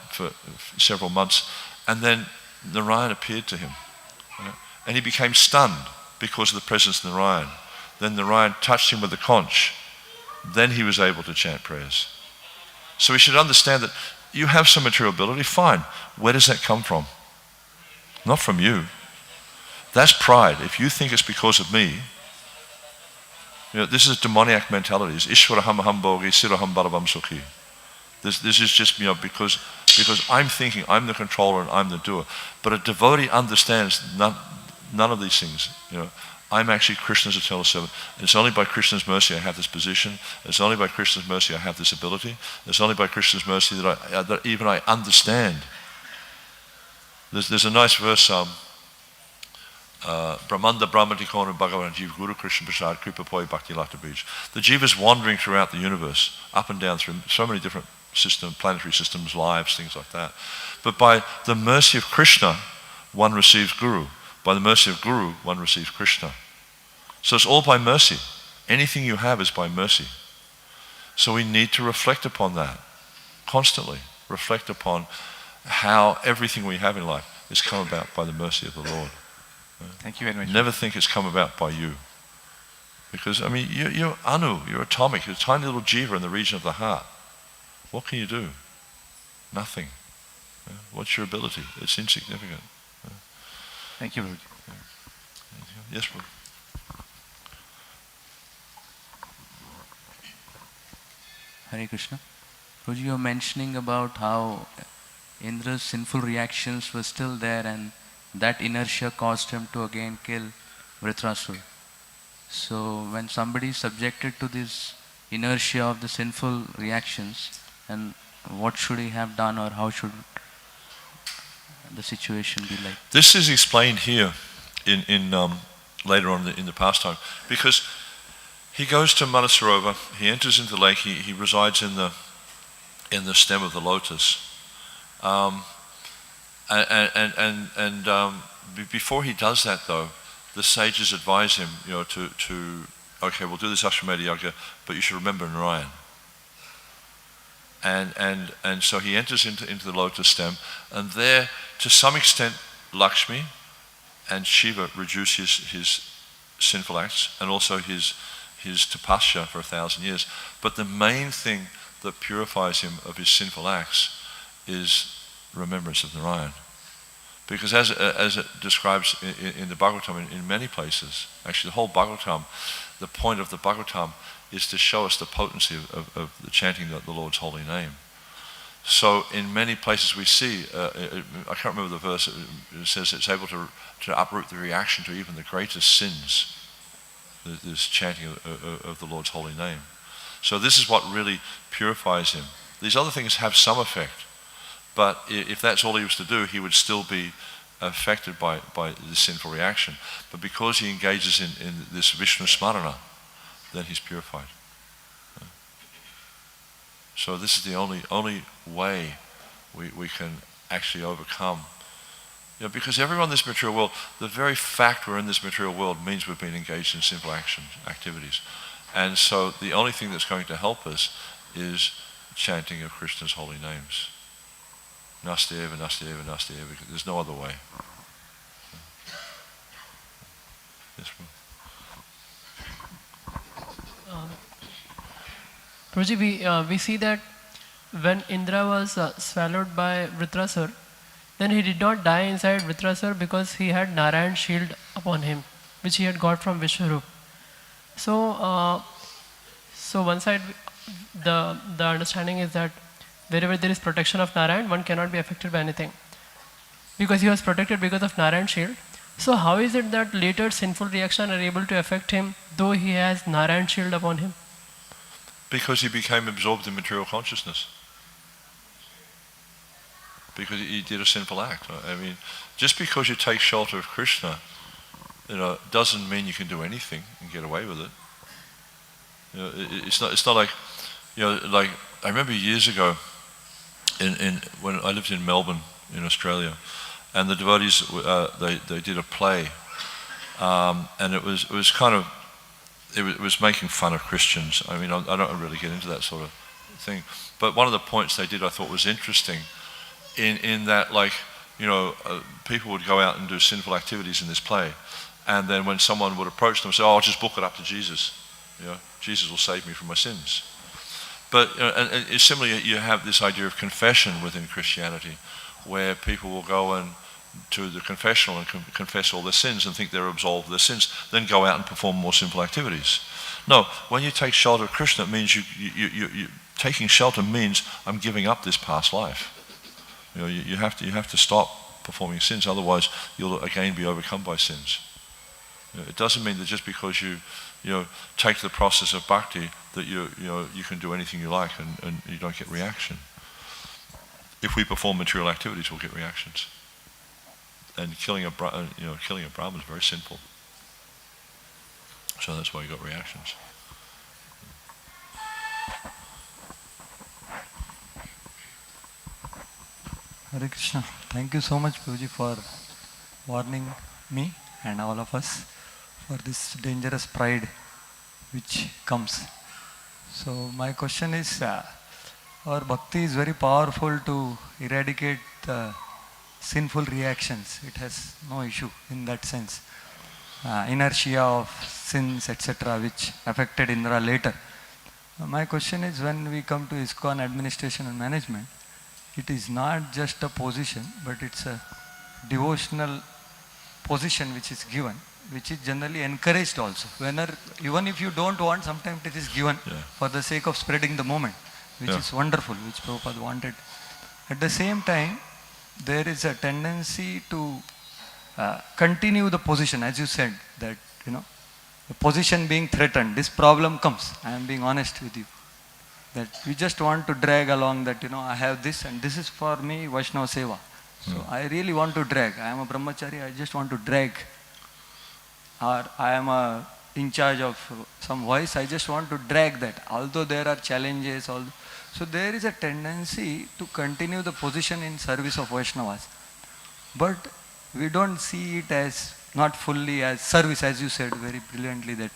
for several months. And then Narayan appeared to him. And he became stunned because of the presence of Narayan. Then Narayan touched him with the conch. Then he was able to chant prayers. So we should understand that you have some material ability, fine. Where does that come from? Not from you. That's pride. If you think it's because of me, this is a demoniac mentality. It's Ishwaraham aham bhogi, siraham balavam sukhi. This is just because I'm thinking I'm the controller and I'm the doer. But a devotee understands none of these things. I'm actually Krishna's eternal servant. It's only by Krishna's mercy I have this position. It's only by Krishna's mercy I have this ability. It's only by Krishna's mercy that even I understand. There's a nice verse, Brahmanda Brahmatikona Bhagavan Jiva Guru Krishna Prasad Kripa Poi Bhakti Lata Beach. The jiva is wandering throughout the universe, up and down through so many different systems, planetary systems, lives, things like that. But by the mercy of Krishna, one receives Guru. By the mercy of Guru, one receives Krishna. So it's all by mercy. Anything you have is by mercy. So we need to reflect upon that constantly. Reflect upon how everything we have in life is come about by the mercy of the Lord. Thank you very much. Never think it's come about by you. Because, you're anu, you're atomic, you're a tiny little jiva in the region of the heart. What can you do? Nothing. What's your ability? It's insignificant. Thank you, Prabhuji. Yes, Prabhu. Hare Krishna. Prabhuji, you were mentioning about how Indra's sinful reactions were still there and that inertia caused him to again kill Vritrasura. So when somebody is subjected to this inertia of the sinful reactions, and what should he have done or how should the situation be like? This is explained here in later on in the pastime, because he goes to Manasarova, he enters into the lake, he resides in the stem of the lotus, before he does that though, the sages advise him, to okay, we'll do this Ashwamedha Yajna, but you should remember Narayan. And so he enters into the lotus stem, and there, to some extent, Lakshmi and Shiva reduce his sinful acts, and also his tapasya for 1,000 years. But the main thing that purifies him of his sinful acts is remembrance of Narayan. Because as it describes in the Bhagavatam in many places, actually the whole Bhagavatam, the point of the Bhagavatam is to show us the potency of the chanting the Lord's holy name. So in many places we see, I can't remember the verse, it says it's able to uproot the reaction to even the greatest sins, this chanting of the Lord's holy name. So this is what really purifies him. These other things have some effect, but if that's all he was to do, he would still be affected by the sinful reaction. But because he engages in this Vishnu Smarana, then he's purified. So this is the only way we can actually overcome. Because everyone in this material world, the very fact we're in this material world means we've been engaged in sinful activities. And so the only thing that's going to help us is chanting of Krishna's holy names. Nastyeva, Nastyeva, Nastyeva. There's no other way. Yes, Prabhuji, we see that when Indra was swallowed by Vritrasura, then he did not die inside Vritrasura because he had Narayan's shield upon him, which he had got from Vishwarup. So one side, the understanding is that wherever there is protection of Narayan, one cannot be affected by anything, because he was protected because of Narayan's shield. So how is it that later sinful reactions are able to affect him, though he has Narayan's shield upon him? Because he became absorbed in material consciousness. Because he did a sinful act. I mean, just because you take shelter of Krishna, doesn't mean you can do anything and get away with it. It's not like, like I remember years ago, when I lived in Melbourne, in Australia, and the devotees they did a play And it was kind of, it was making fun of Christians. I mean, I don't really get into that sort of thing. But one of the points they did I thought was interesting in that, like, people would go out and do sinful activities in this play. And then when someone would approach them and say, I'll just book it up to Jesus. Jesus will save me from my sins. But and similarly, you have this idea of confession within Christianity, where people will go and to the confessional and confess all their sins and think they're absolved of their sins, then go out and perform more sinful activities. No, when you take shelter of Krishna, it means you taking shelter means I'm giving up this past life. You have to stop performing sins, otherwise you'll again be overcome by sins. It doesn't mean that just because you take the process of bhakti that you can do anything you like and you don't get reaction. If we perform material activities, we'll get reactions. And killing a Brahmin is very sinful. So that's why you got reactions. Hare Krishna. Thank you so much, Prabhuji, for warning me and all of us for this dangerous pride which comes. So my question is, our bhakti is very powerful to eradicate the sinful reactions. It has no issue in that sense. Inertia of sins, etc., which affected Indra later. My question is, when we come to ISKCON administration and management, it is not just a position, but it's a devotional position which is given, which is generally encouraged also. Even if you don't want, sometimes it is given for the sake of spreading the moment, which is wonderful, which Prabhupada wanted. At the same time, there is a tendency to continue the position, as you said, that the position being threatened, this problem comes. I am being honest with you. That we just want to drag along that, I have this and this is for me Vaishnava Seva. So I really want to drag. I am a brahmachari, I just want to drag. Or I am in charge of some voice, I just want to drag that. Although there are challenges, so there is a tendency to continue the position in service of Vaishnavas. But we don't see it as not fully as service, as you said very brilliantly, that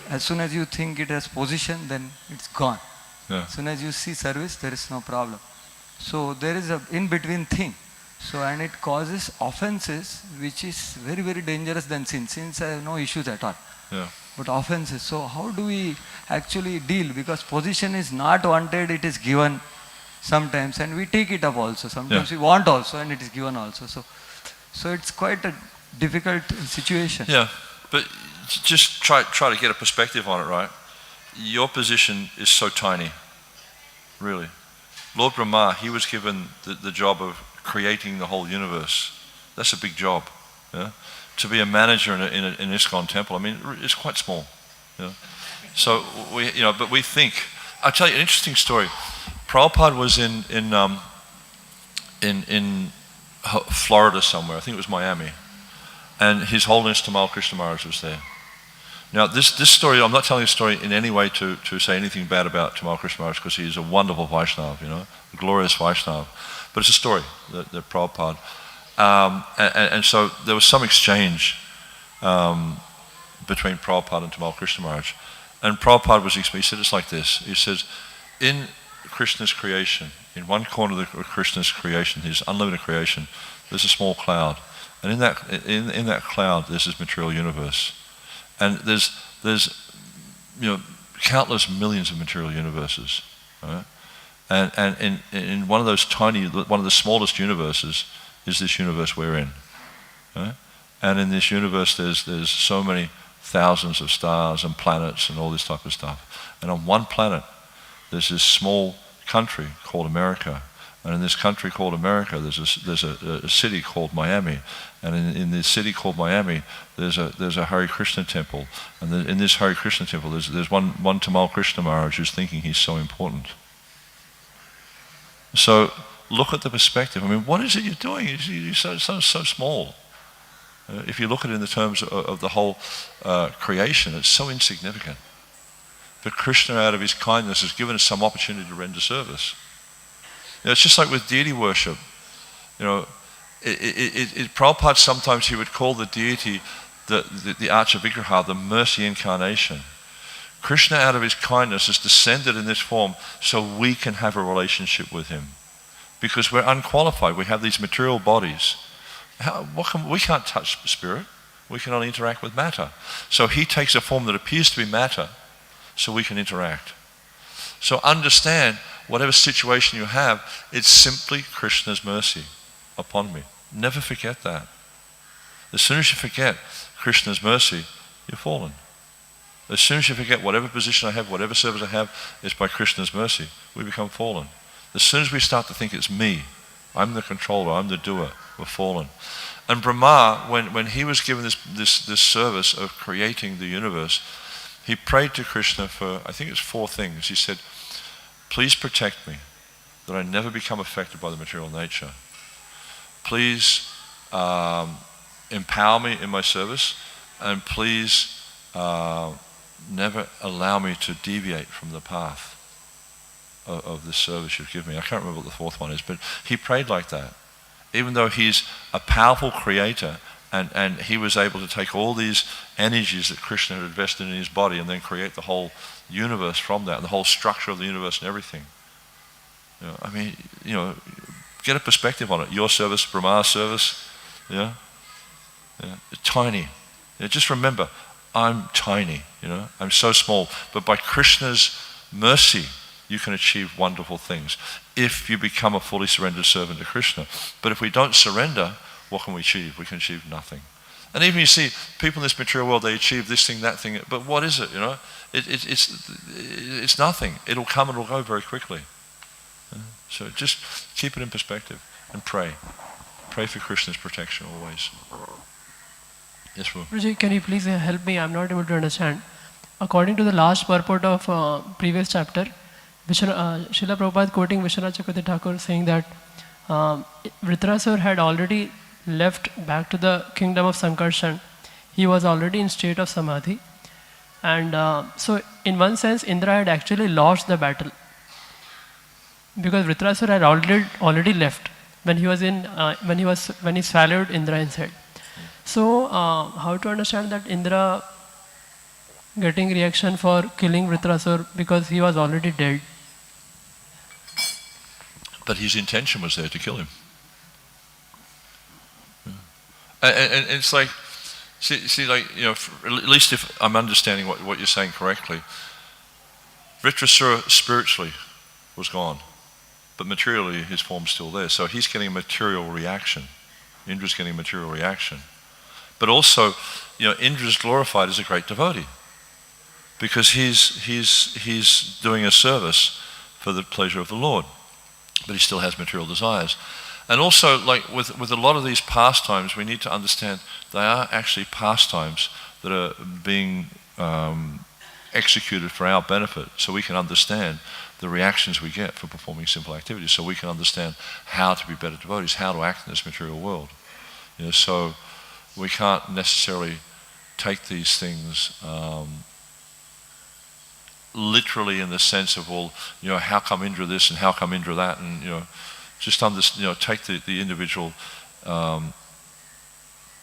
as soon as you think it as position, then it's gone. As soon as you see service, there is no problem. So there is a in-between thing. So, and it causes offenses, which is very, very dangerous than sin. Sins have no issues at all. But offenses. So how do we actually deal? Because position is not wanted, it is given sometimes, and we take it up also. Sometimes we want also, and it is given also. So it's quite a difficult situation. Yeah, but just try to get a perspective on it, right? Your position is so tiny, really. Lord Brahma, he was given the job of creating the whole universe. That's a big job. To be a manager in an ISKCON temple, I mean, it's quite small. So but we think. I'll tell you an interesting story. Prabhupada was in Florida somewhere. I think it was Miami, and His Holiness Tamal Krishna Maharaj was there. Now, this story, I'm not telling this story in any way to say anything bad about Tamal Krishna Maharaj, because he is a wonderful Vaishnava, a glorious Vaishnava. But it's a story that Prabhupada. And so there was some exchange between Prabhupada and Tamal Krishna Maharaj. And Prabhupada he said it's like this. He says, in Krishna's creation, in one corner of Krishna's creation, his unlimited creation, there's a small cloud. And in that cloud, there's this material universe. And there's countless millions of material universes, right? And in one of those one of the smallest universes is this universe we're in, right? And in this universe there's so many thousands of stars and planets and all this type of stuff. And on one planet there's this small country called America. And in this country called America, there's a city called Miami, and in this city called Miami, there's a HareKrishna temple, and in this HareKrishna temple, there's one Tamal Krishna Maharaj who's thinking he's so important. So look at the perspective. I mean, what is it you're doing? You're so small. If you look at it in the terms of the whole creation, it's so insignificant. But Krishna, out of his kindness, has given us some opportunity to render service. It's just like with deity worship. Prabhupada sometimes he would call the deity the Archer Vigraha, the mercy incarnation. Krishna, out of his kindness, has descended in this form so we can have a relationship with him. Because we're unqualified. We have these material bodies. We can't touch spirit. We can only interact with matter. So he takes a form that appears to be matter so we can interact. So understand, whatever situation you have, it's simply Krishna's mercy upon me. Never forget that. As soon as you forget Krishna's mercy, you're fallen. As soon as you forget whatever position I have, whatever service I have, is by Krishna's mercy, we become fallen. As soon as we start to think it's me, I'm the controller, I'm the doer, we're fallen. And Brahma, when he was given this service of creating the universe, he prayed to Krishna for, I think it's 4 things. He said, please protect me, that I never become affected by the material nature. Please empower me in my service, and please never allow me to deviate from the path of the service you've given me. I can't remember what the 4th one is, but he prayed like that. Even though he's a powerful creator, and he was able to take all these energies that Krishna had invested in his body and then create the whole universe from that, and the whole structure of the universe and everything. Get a perspective on it. Your service, Brahma's service, tiny. Just remember, I'm tiny, I'm so small. But by Krishna's mercy, you can achieve wonderful things if you become a fully surrendered servant to Krishna. But if we don't surrender, what can we achieve? We can achieve nothing. And even you see people in this material world, they achieve this thing, that thing, but what is it, It's nothing. It'll come and it'll go very quickly. So just keep it in perspective and pray. Pray for Krishna's protection always. Yes, Prabhu. Prabhuji, can you please help me? I'm not able to understand. According to the last purport of previous chapter, Srila Prabhupada quoting Vishwanath Chakravarti Thakur saying that Vritrasur had already left back to the kingdom of Sankarshan. He was already in state of Samadhi. And so in one sense, Indra had actually lost the battle. Because Vritrasur had already left when he swallowed Indra inside. So how to understand that Indra getting reaction for killing Vritrasur because he was already dead? But his intention was there to kill him. And it's like, at least if I'm understanding what you're saying correctly, Vritrasura spiritually was gone, but materially his form's still there. So he's getting a material reaction. Indra's getting a material reaction. But also, Indra's glorified as a great devotee because he's doing a service for the pleasure of the Lord, but he still has material desires. And also, like with a lot of these pastimes, we need to understand they are actually pastimes that are being executed for our benefit, so we can understand the reactions we get for performing simple activities, so we can understand how to be better devotees, how to act in this material world. So we can't necessarily take these things literally in the sense of, how come Indra this and how come Indra that, and just take the individual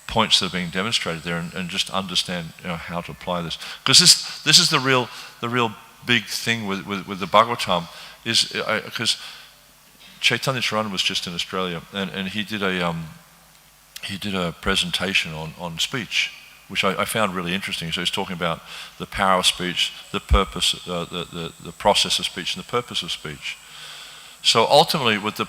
points that are being demonstrated there and just understand how to apply this. Because this is the real big thing with the Bhagavatam, is because Chaitanya Charan was just in Australia and he did a presentation on speech, which I found really interesting. So he's talking about the power of speech, the purpose, the process of speech, and the purpose of speech. So ultimately, with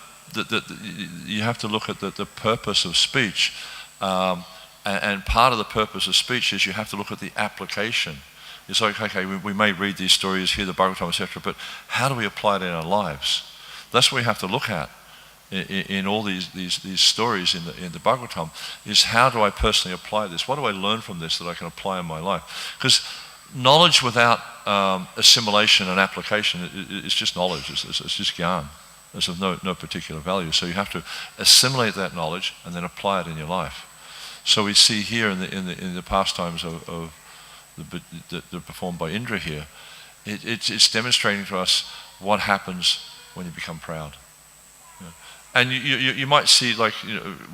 you have to look at the purpose of speech, and part of the purpose of speech is you have to look at the application. It's like, okay, we may read these stories, hear the Bhagavatam, etc., but how do we apply it in our lives? That's what we have to look at in all these stories in the Bhagavatam, is how do I personally apply this? What do I learn from this that I can apply in my life? Because knowledge without assimilation and application is just knowledge, it's just gyan. It's of no particular value. So you have to assimilate that knowledge and then apply it in your life. So we see here in the pastimes of that are performed by Indra here, it's demonstrating to us what happens when you become proud. And you might see, like,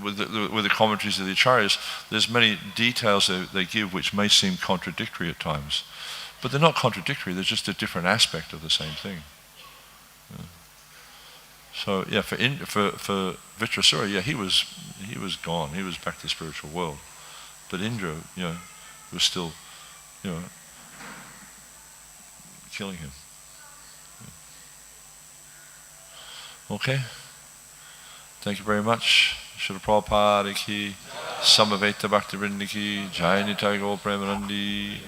with the commentaries of the Acharyas, there's many details they give which may seem contradictory at times. But they're not contradictory, they're just a different aspect of the same thing. Yeah. So yeah, for Vitrasura, yeah, he was gone. He was back to the spiritual world. But Indra, was still, killing him. Yeah. Okay. Thank you very much. Srila Prabhupada ki, Samaveta Bhaktivinoda ki, Jai Nitai Gaur Premanandi.